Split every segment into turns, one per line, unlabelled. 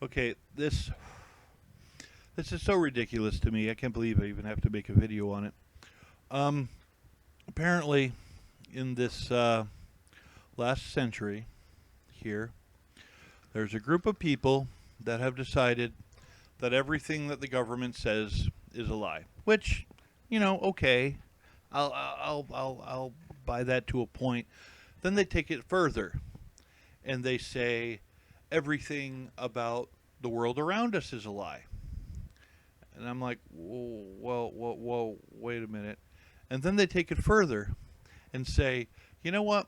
Okay, this is so ridiculous to me. I can't believe I even have to make a video on it. Um, Apparently, in this last century here, there's a group of people that have decided that everything that the government says is a lie. Which, okay, I'll buy that to a point. Then they take it further and they say everything about the world around us is a lie. And I'm like, whoa, wait a minute. And then they take it further and say, you know what?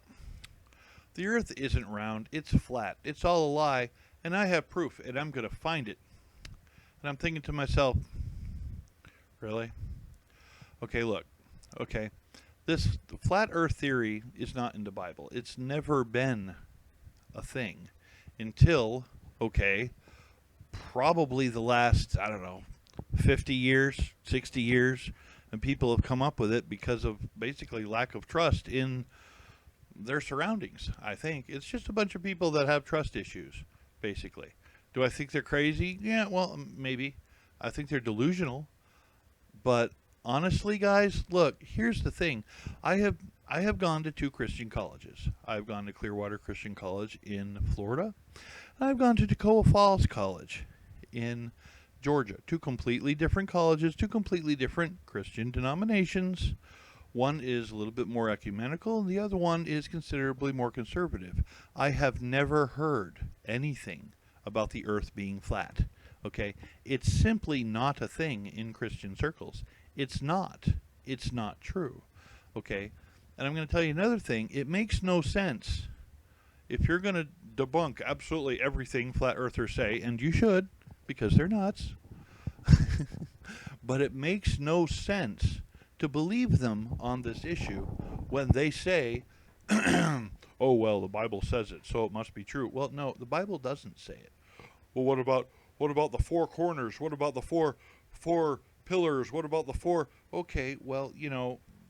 The earth isn't round, it's flat. It's all a lie, and I have proof, and I'm going to find it. And I'm thinking to myself, really? Okay, look. Okay. This flat earth theory is not in the Bible. It's never been a thing until, okay, probably the last, I don't know, 50 years, 60 years, and people have come up with it because of basically lack of trust in their surroundings. I think it's just a bunch of people that have trust issues, basically. Do I think they're crazy? Yeah, well, maybe. I think they're delusional, but honestly, guys, look, here's the thing. I have I have gone to two Christian colleges. I've gone to Clearwater Christian College in Florida, and I've gone to Toccoa Falls College in Georgia. Two completely different colleges, two completely different Christian denominations. One is a little bit more ecumenical, and the other one is considerably more conservative. I have never heard anything about the earth being flat. Okay? It's simply not a thing in Christian circles. It's not. It's not true. Okay? And I'm going to tell you another thing. It makes no sense if you're going to debunk absolutely everything flat earthers say, and you should, because they're nuts, but it makes no sense to believe them on this issue when they say, oh, well, the Bible says it, so it must be true. Well, no, the Bible doesn't say it. Well, what about the four corners? What about the four pillars? What about the four? Okay, well,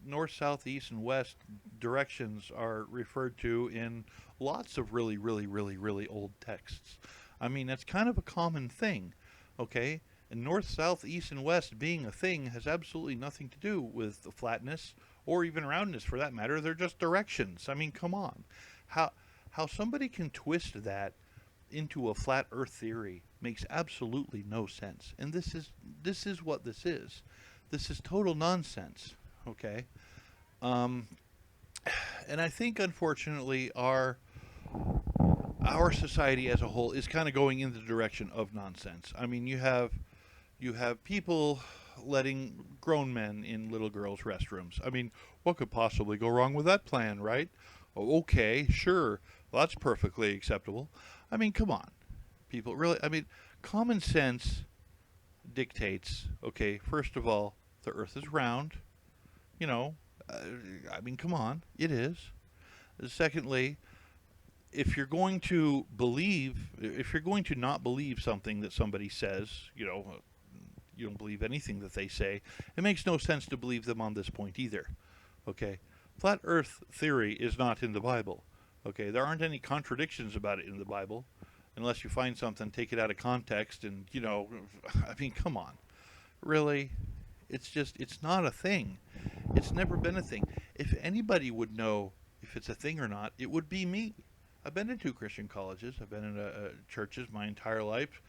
north, south, east, and west directions are referred to in lots of really, really, really, really old texts. I mean, that's kind of a common thing, okay? And north, south, east, and west being a thing has absolutely nothing to do with the flatness or even roundness for that matter. They're just directions. I mean, come on. How how somebody can twist that into a flat earth theory makes absolutely no sense. And this is what this is. This is total nonsense, okay? Um and I think unfortunately our society as a whole is kind of going in the direction of nonsense. I mean, you have people letting grown men in little girls' restrooms. I mean, what could possibly go wrong with that plan, right? Oh, okay, sure. Well, that's perfectly acceptable. I mean, come on. People really, I mean, common sense dictates, okay, first of all, the earth is round, you know. Uh, I mean, come on, it is. Secondly, if you're going to not believe something that somebody says, you don't believe anything that they say, it makes no sense to believe them on this point either. Okay? Flat earth theory is not in the Bible. Okay? There aren't any contradictions about it in the Bible unless you find something, take it out of context and, I mean, come on. Really? It's not a thing. It's never been a thing. If anybody would know if it's a thing or not, it would be me. I've been in two Christian colleges. I've been in churches my entire life,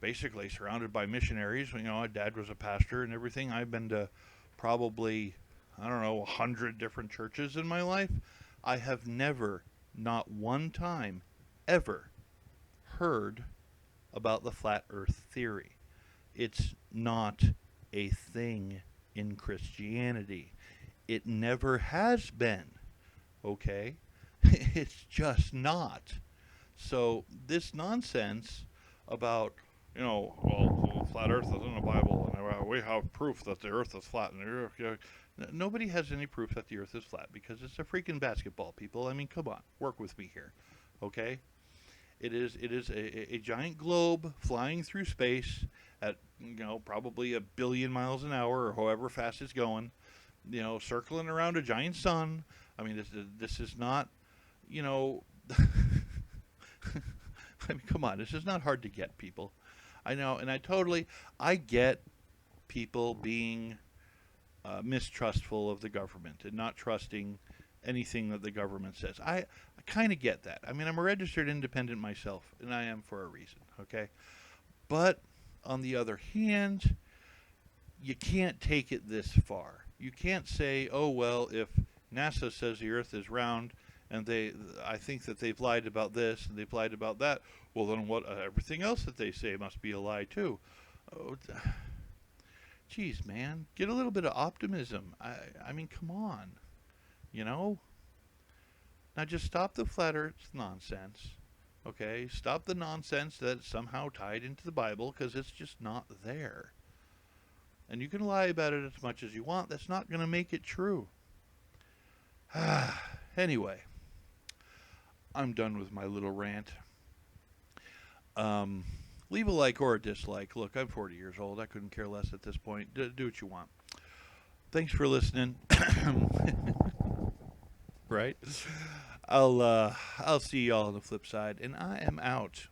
basically surrounded by missionaries. My dad was a pastor and everything. I've been to probably, I don't know, 100 different churches in my life. I have never, not one time, ever heard about the flat earth theory. It's not a thing in Christianity. It never has been. Okay? It's just not. So this nonsense about, well, flat Earth is in the Bible, and we have proof that the Earth is flat. Nobody has any proof that the Earth is flat because it's a freaking basketball, people. I mean, come on, work with me here, okay? It is a giant globe flying through space at probably a billion miles an hour or however fast it's going, circling around a giant sun. I mean, this is not, you know, I mean, come on, this is not hard to get, people. I know, and I get people being mistrustful of the government and not trusting anything that the government says. I kind of get that. I mean, I'm a registered independent myself, and I am for a reason, okay? But on the other hand, you can't take it this far. You can't say, oh, well, if NASA says the Earth is round and I think that they've lied about this and they've lied about that, well, then what? Everything else that they say must be a lie, too. Oh, geez, man, get a little bit of optimism. I mean, come on, you know? Now just stop the flat earth nonsense, okay? Stop the nonsense that's somehow tied into the Bible, because it's just not there. And you can lie about it as much as you want. That's not going to make it true. Anyway, I'm done with my little rant. Leave a like or a dislike. Look, I'm 40 years old. I couldn't care less at this point. Do what you want. Thanks for listening. Right? I'll see y'all on the flip side, and I am out.